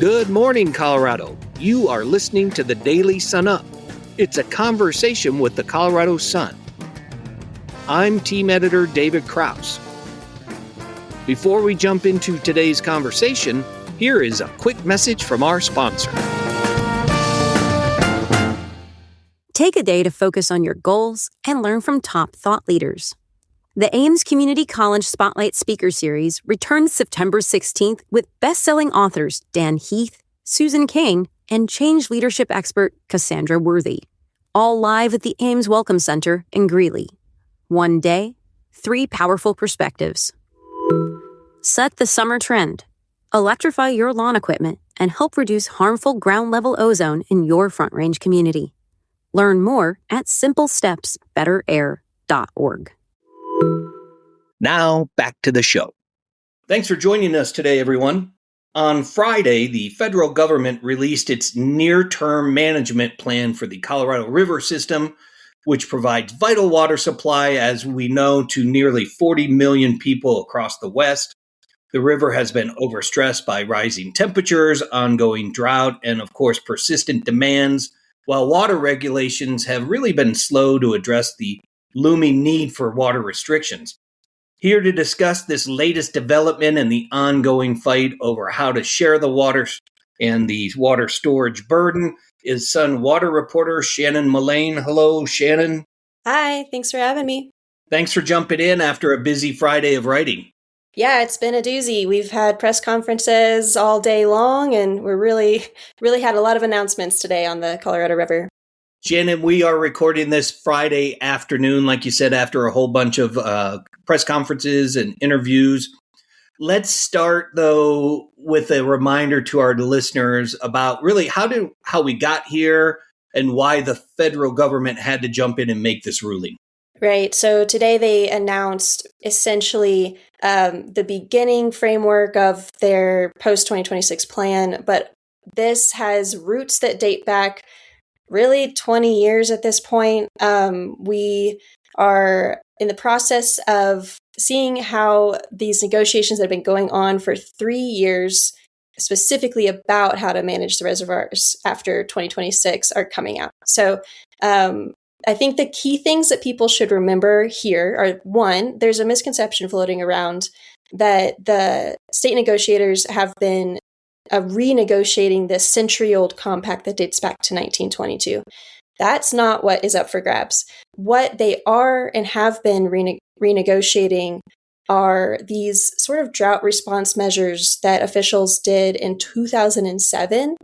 Good morning, Colorado. You are listening to the Daily Sun Up. It's a conversation with the Colorado Sun. I'm team editor David Krause. Before we jump into today's conversation, here is a quick message from our sponsor. Take a day to focus on your goals and learn from top thought leaders. The Ames Community College Spotlight Speaker Series returns September 16th with best-selling authors Dan Heath, Susan King, and change leadership expert Cassandra Worthy, all live at the Ames Welcome Center in Greeley. One day, 3 powerful perspectives. Set the summer trend. Electrify your lawn equipment and help reduce harmful ground-level ozone in your Front Range community. Learn more at simplestepsbetterair.org. Now, back to the show. Thanks for joining us today, everyone. On Friday, the federal government released its near-term management plan for the Colorado River system, which provides vital water supply, as we know, to nearly 40 million people across the West. The river has been overstressed by rising temperatures, ongoing drought, and, of course, persistent demands, while water regulations have really been slow to address the looming need for water restrictions. Here to discuss this latest development and the ongoing fight over how to share the water and the water storage burden is Sun water reporter Shannon Mullane. Hello, Shannon. Hi, thanks for having me. Thanks for jumping in after a busy Friday of writing. Yeah, it's been a doozy. We've had press conferences all day long, and we're really had a lot of announcements today on the Colorado River. Shannon, we are recording this Friday afternoon, like you said, after a whole bunch of press conferences and interviews. Let's start, though, with a reminder to our listeners about really how we got here and why the federal government had to jump in and make this ruling. Right. So today they announced essentially the beginning framework of their post-2026 plan, but this has roots that date back really 20 years at this point. We are in the process of seeing how these negotiations that have been going on for 3 years, specifically about how to manage the reservoirs after 2026, are coming out. So I think the key things that people should remember here are, one, there's a misconception floating around that the state negotiators have been renegotiating this century-old compact that dates back to 1922. That's not what is up for grabs. What they are and have been renegotiating are these sort of drought response measures that officials did in 2007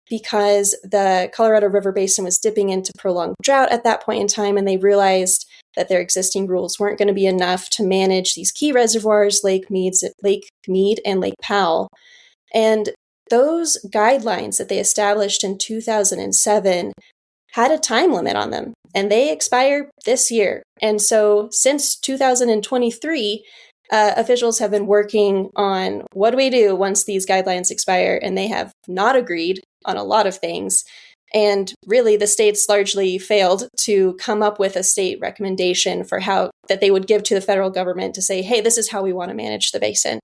because the Colorado River Basin was dipping into prolonged drought at that point in time, and they realized that their existing rules weren't going to be enough to manage these key reservoirs, Lake Mead and Lake Powell. And those guidelines that they established in 2007 had a time limit on them, and they expire this year. And so since 2023, officials have been working on what do we do once these guidelines expire, and they have not agreed on a lot of things. And really, the states largely failed to come up with a state recommendation for how that they would give to the federal government to say, hey, this is how we want to manage the basin.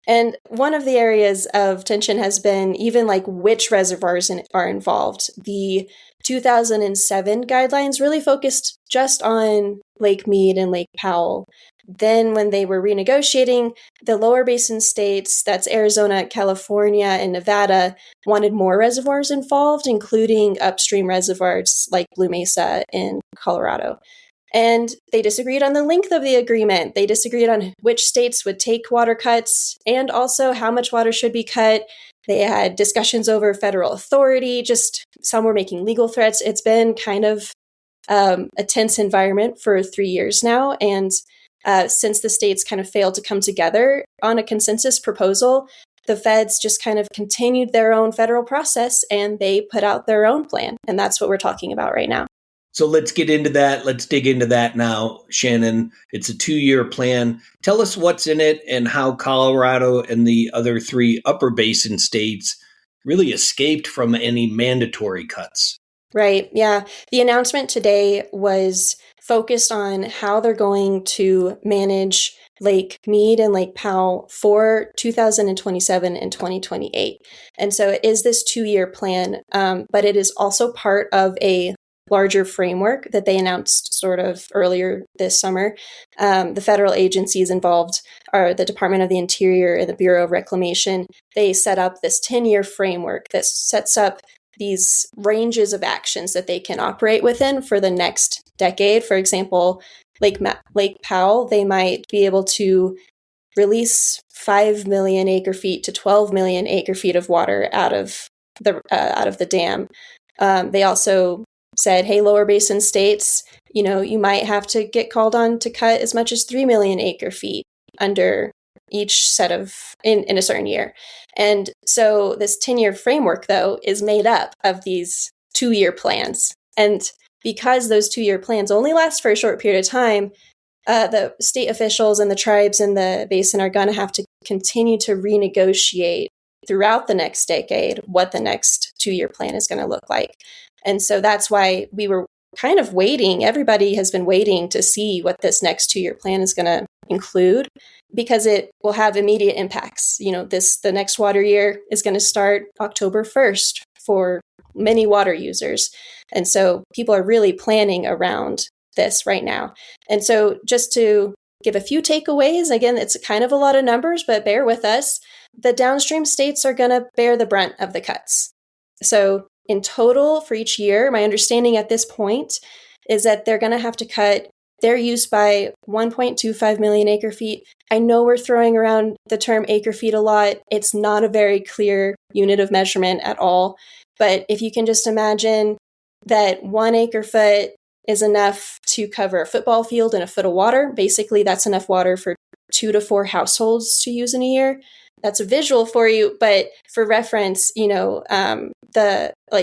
And one of the areas of tension has been even like which reservoirs are involved. The 2007 guidelines really focused just on Lake Mead and Lake Powell. Then when they were renegotiating, the Lower Basin states, that's Arizona, California, and Nevada, wanted more reservoirs involved, including upstream reservoirs like Blue Mesa in Colorado. And they disagreed on the length of the agreement. They disagreed on which states would take water cuts and also how much water should be cut. They had discussions over federal authority, just some were making legal threats. It's been kind of a tense environment for 3 years now. And since the states kind of failed to come together on a consensus proposal, the feds just kind of continued their own federal process and they put out their own plan. And that's what we're talking about right now. So let's get into that. Let's dig into that now, Shannon. It's a 2-year plan. Tell us what's in it and how Colorado and the other 3 upper basin states really escaped from any mandatory cuts. Right. Yeah. The announcement today was focused on how they're going to manage Lake Mead and Lake Powell for 2027 and 2028. And so it is this 2-year plan, but it is also part of a larger framework that they announced sort of earlier this summer. The federal agencies involved are the Department of the Interior and the Bureau of Reclamation. They set up this 10-year framework that sets up these ranges of actions that they can operate within for the next decade. For example, Lake Powell, they might be able to release 5 million acre feet to 12 million acre feet of water out of the dam. They also said, hey, Lower Basin states, you might have to get called on to cut as much as 3 million acre feet under each set of in a certain year. And so this 10-year framework, though, is made up of these 2-year plans. And because those 2-year plans only last for a short period of time, the state officials and the tribes in the basin are going to have to continue to renegotiate throughout the next decade what the next 2-year plan is going to look like. And so that's why we were kind of waiting. Everybody has been waiting to see what this next 2-year plan is going to include, because it will have immediate impacts. The next water year is going to start October 1st for many water users. And so people are really planning around this right now. And so just to give a few takeaways, again, it's kind of a lot of numbers, but bear with us. The downstream states are going to bear the brunt of the cuts. So in total for each year, my understanding at this point is that they're going to have to cut their use by 1.25 million acre feet. I know we're throwing around the term acre feet a lot. It's not a very clear unit of measurement at all. But if you can just imagine that 1 acre foot is enough to cover a football field and a foot of water, basically that's enough water for 2 to 4 households to use in a year. That's a visual for you, but for reference,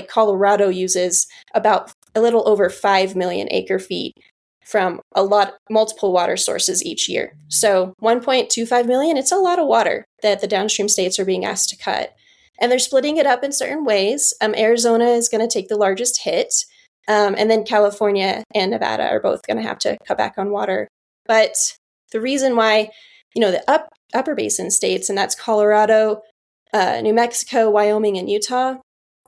Colorado uses about a little over 5 million acre feet from multiple water sources each year. So 1.25 million, it's a lot of water that the downstream states are being asked to cut. And they're splitting it up in certain ways. Arizona is going to take the largest hit. And then California and Nevada are both going to have to cut back on water. But the reason why, the upper basin states, and that's Colorado, New Mexico, Wyoming, and Utah,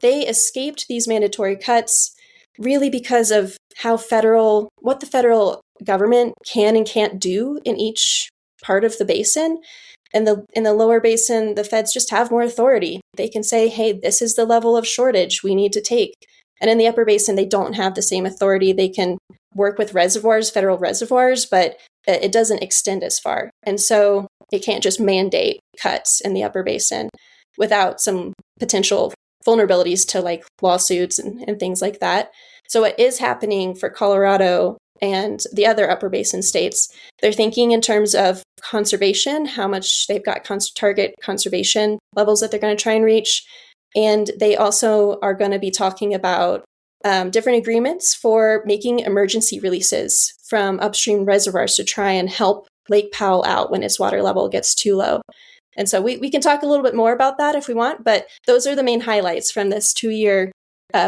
they escaped these mandatory cuts really because of what the federal government can and can't do in each part of the basin. And in the lower basin, the feds just have more authority. They can say, hey, this is the level of shortage we need to take. And in the upper basin, they don't have the same authority. They can work with federal reservoirs, but it doesn't extend as far. And so it can't just mandate cuts in the upper basin without some potential vulnerabilities to lawsuits and things like that. So what is happening for Colorado and the other upper basin states, they're thinking in terms of conservation, how much they've got target conservation levels that they're going to try and reach. And they also are going to be talking about different agreements for making emergency releases from upstream reservoirs to try and help Lake Powell out when its water level gets too low. And so we can talk a little bit more about that if we want, but those are the main highlights from this 2-year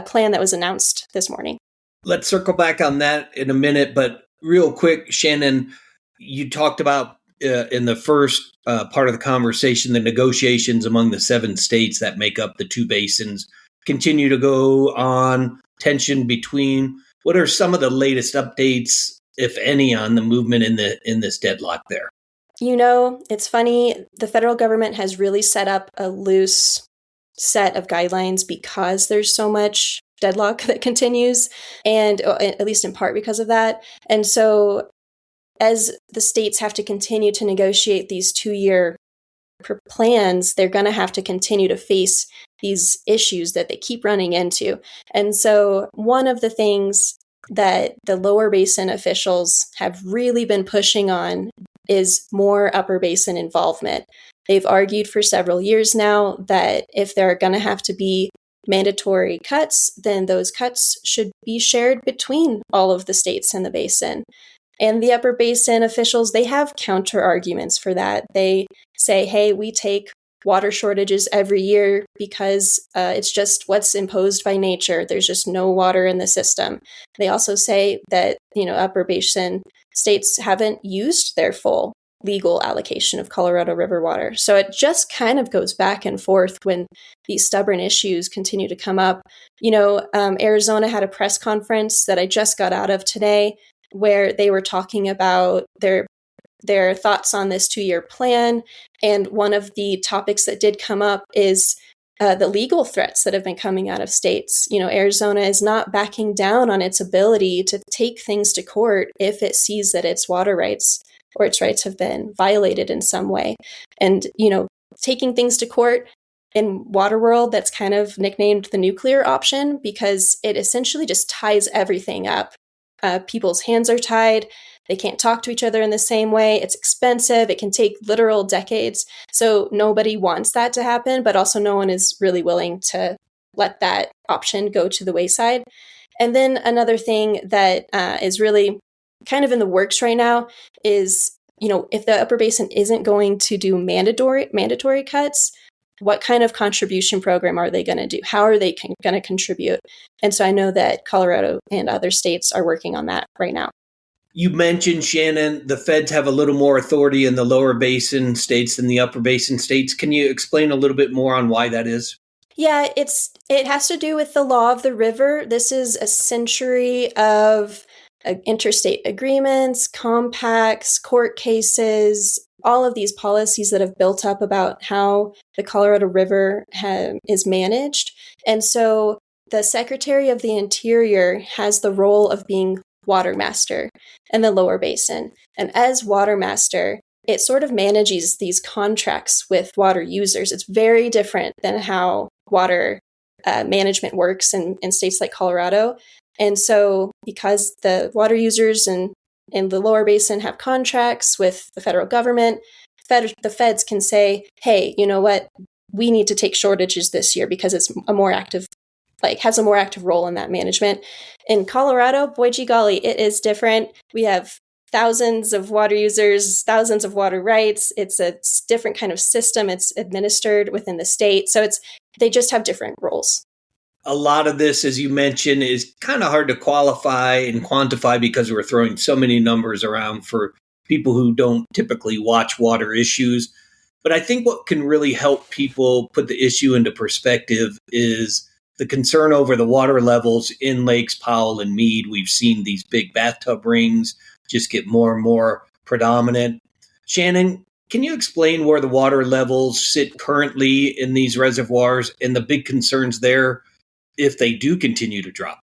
plan that was announced this morning. Let's circle back on that in a minute, but real quick, Shannon, you talked about in the first part of the conversation, the negotiations among the 7 states that make up the 2 basins continue to go on, tension between. What are some of the latest updates, if any, on the movement in this deadlock there? It's funny. The federal government has really set up a loose set of guidelines because there's so much deadlock that continues, and at least in part because of that. And so as the states have to continue to negotiate these 2-year plans, they're going to have to continue to face these issues that they keep running into. And so one of the things that the lower basin officials have really been pushing on is more upper basin involvement. They've argued for several years now that if there are going to have to be mandatory cuts, then those cuts should be shared between all of the states in the basin. And the upper basin officials, they have counter arguments for that. They say, hey, we take water shortages every year because it's just what's imposed by nature. There's just no water in the system. They also say that, upper basin states haven't used their full legal allocation of Colorado River water. So it just kind of goes back and forth when these stubborn issues continue to come up. Arizona had a press conference that I just got out of today where they were talking about their thoughts on this 2-year plan. And one of the topics that did come up is the legal threats that have been coming out of states. Arizona is not backing down on its ability to take things to court if it sees that its water rights or its rights have been violated in some way. And, taking things to court in water world, that's kind of nicknamed the nuclear option because it essentially just ties everything up. People's hands are tied. They can't talk to each other in the same way. It's expensive. It can take literal decades. So nobody wants that to happen, but also no one is really willing to let that option go to the wayside. And then another thing that is really kind of in the works right now is, if the Upper Basin isn't going to do mandatory cuts, what kind of contribution program are they going to do? How are they going to contribute? And so I know that Colorado and other states are working on that right now. You mentioned, Shannon, the feds have a little more authority in the Lower Basin states than the Upper Basin states. Can you explain a little bit more on why that is? Yeah, it has to do with the law of the river. This is a century of interstate agreements, compacts, court cases, all of these policies that have built up about how the Colorado River is managed. And so the Secretary of the Interior has the role of being water master in the Lower Basin. And as water master, it sort of manages these contracts with water users. It's very different than how water management works in states like Colorado. And so because the water users in the Lower Basin have contracts with the federal government, the feds can say, hey, you know what? We need to take shortages this year because it's has a more active role in that management. In Colorado, boy gee golly, it is different. We have thousands of water users, thousands of water rights. It's a different kind of system. It's administered within the state. So they just have different roles. A lot of this, as you mentioned, is kind of hard to qualify and quantify because we're throwing so many numbers around for people who don't typically watch water issues. But I think what can really help people put the issue into perspective is the concern over the water levels in Lakes Powell and Mead. We've seen these big bathtub rings just get more and more predominant. Shannon, can you explain where the water levels sit currently in these reservoirs and the big concerns there if they do continue to drop?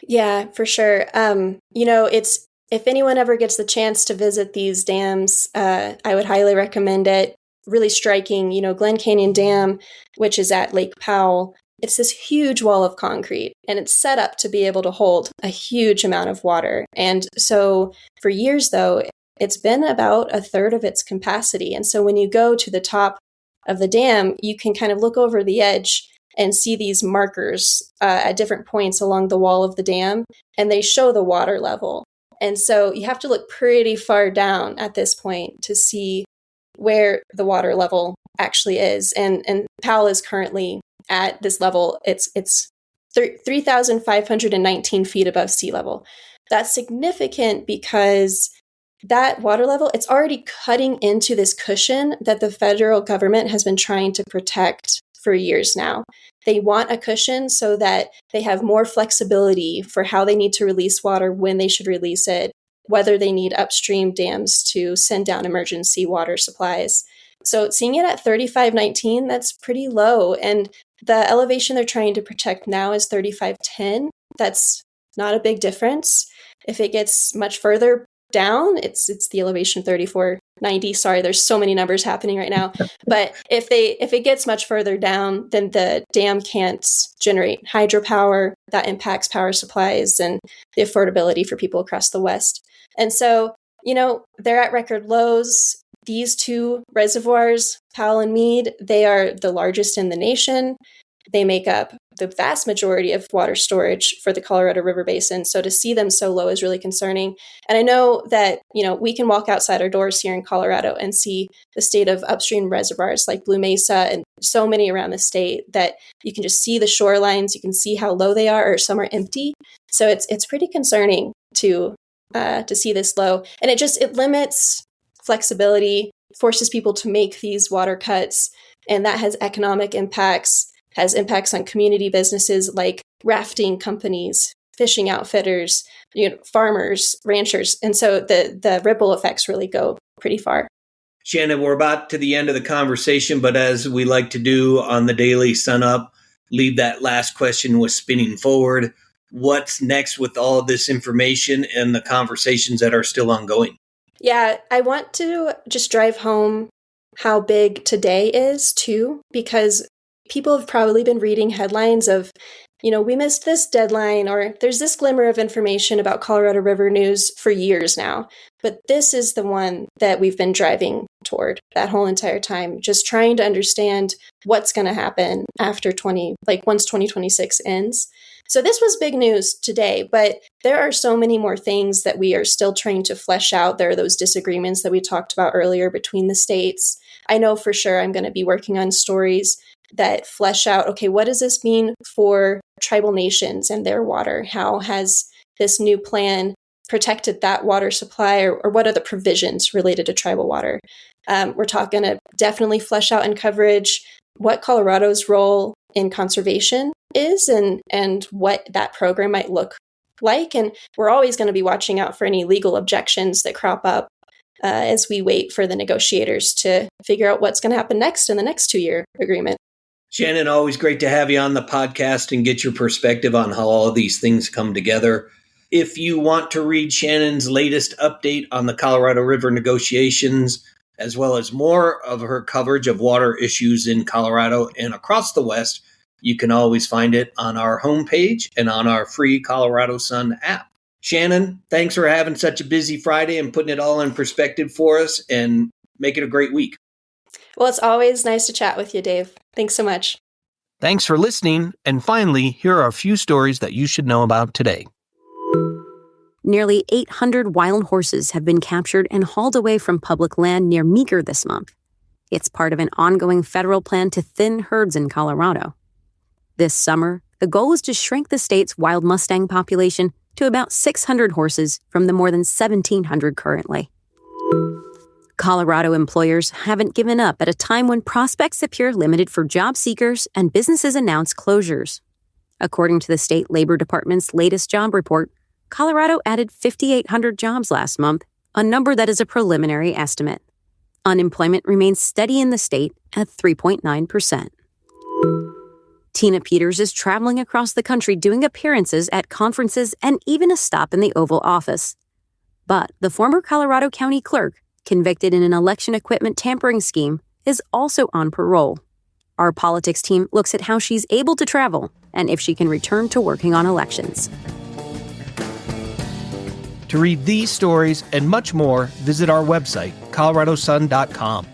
Yeah, for sure. It's if anyone ever gets the chance to visit these dams, I would highly recommend it. Really striking, Glen Canyon Dam, which is at Lake Powell. It's this huge wall of concrete, and it's set up to be able to hold a huge amount of water. And so for years, though, it's been about a third of its capacity. And so when you go to the top of the dam, you can kind of look over the edge and see these markers at different points along the wall of the dam, and they show the water level. And so you have to look pretty far down at this point to see where the water level actually is. And Powell is currently at this level. It's 3,519 feet above sea level. That's significant because that water level, it's already cutting into this cushion that the federal government has been trying to protect for years now. They want a cushion so that they have more flexibility for how they need to release water, when they should release it, whether they need upstream dams to send down emergency water supplies. So seeing it at 3519, that's pretty low. And the elevation they're trying to protect now is 3510. That's not a big difference. If it gets much further down, it's the elevation 3490. Sorry, there's so many numbers happening right now. But if it gets much further down, then the dam can't generate hydropower. That impacts power supplies and the affordability for people across the West. And so, they're at record lows. These two reservoirs, Powell and Mead, they are the largest in the nation. They make up the vast majority of water storage for the Colorado River Basin. So to see them so low is really concerning. And I know that, we can walk outside our doors here in Colorado and see the state of upstream reservoirs like Blue Mesa and so many around the state that you can just see the shorelines. You can see how low they are, or some are empty. So it's pretty concerning to see this low. And it limits flexibility, forces people to make these water cuts, and that has economic impacts, has impacts on community businesses like rafting companies, fishing outfitters, farmers, ranchers. And so the ripple effects really go pretty far. Shannon, we're about to the end of the conversation, but as we like to do on the Daily Sun Up, leave that last question with spinning forward. What's next with all of this information and the conversations that are still ongoing? Yeah, I want to just drive home how big today is too, because people have probably been reading headlines of, we missed this deadline, or there's this glimmer of information about Colorado River news for years now. But this is the one that we've been driving toward that whole entire time, just trying to understand what's going to happen after once 2026 ends. So this was big news today, but there are so many more things that we are still trying to flesh out. There are those disagreements that we talked about earlier between the states. I know for sure I'm going to be working on stories that flesh out, okay, what does this mean for tribal nations and their water? How has this new plan protected that water supply, or what are the provisions related to tribal water? We're going to definitely flesh out in coverage what Colorado's role in conservation is and what that program might look like. And we're always going to be watching out for any legal objections that crop up as we wait for the negotiators to figure out what's going to happen next in the next 2-year agreement. Shannon, always great to have you on the podcast and get your perspective on how all of these things come together. If you want to read Shannon's latest update on the Colorado River negotiations, as well as more of her coverage of water issues in Colorado and across the West, you can always find it on our homepage and on our free Colorado Sun app. Shannon, thanks for having such a busy Friday and putting it all in perspective for us, and make it a great week. Well, it's always nice to chat with you, Dave. Thanks so much. Thanks for listening. And finally, here are a few stories that you should know about today. Nearly 800 wild horses have been captured and hauled away from public land near Meeker this month. It's part of an ongoing federal plan to thin herds in Colorado. This summer, the goal is to shrink the state's wild Mustang population to about 600 horses from the more than 1,700 currently. Colorado employers haven't given up at a time when prospects appear limited for job seekers and businesses announce closures. According to the state labor department's latest job report, Colorado added 5,800 jobs last month, a number that is a preliminary estimate. Unemployment remains steady in the state at 3.9%. Tina Peters is traveling across the country doing appearances at conferences and even a stop in the Oval Office. But the former Colorado County clerk, convicted in an election equipment tampering scheme, is also on parole. Our politics team looks at how she's able to travel and if she can return to working on elections. To read these stories and much more, visit our website, coloradosun.com.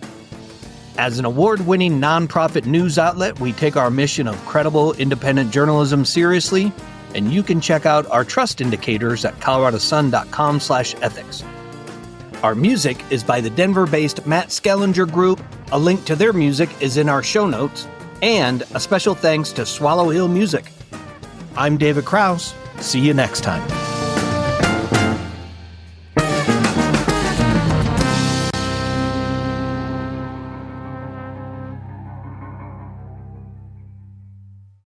As an award-winning nonprofit news outlet, we take our mission of credible, independent journalism seriously, and you can check out our trust indicators at coloradosun.com/ethics. Our music is by the Denver-based Matt Skellinger Group. A link to their music is in our show notes, and a special thanks to Swallow Hill Music. I'm David Krause. See you next time.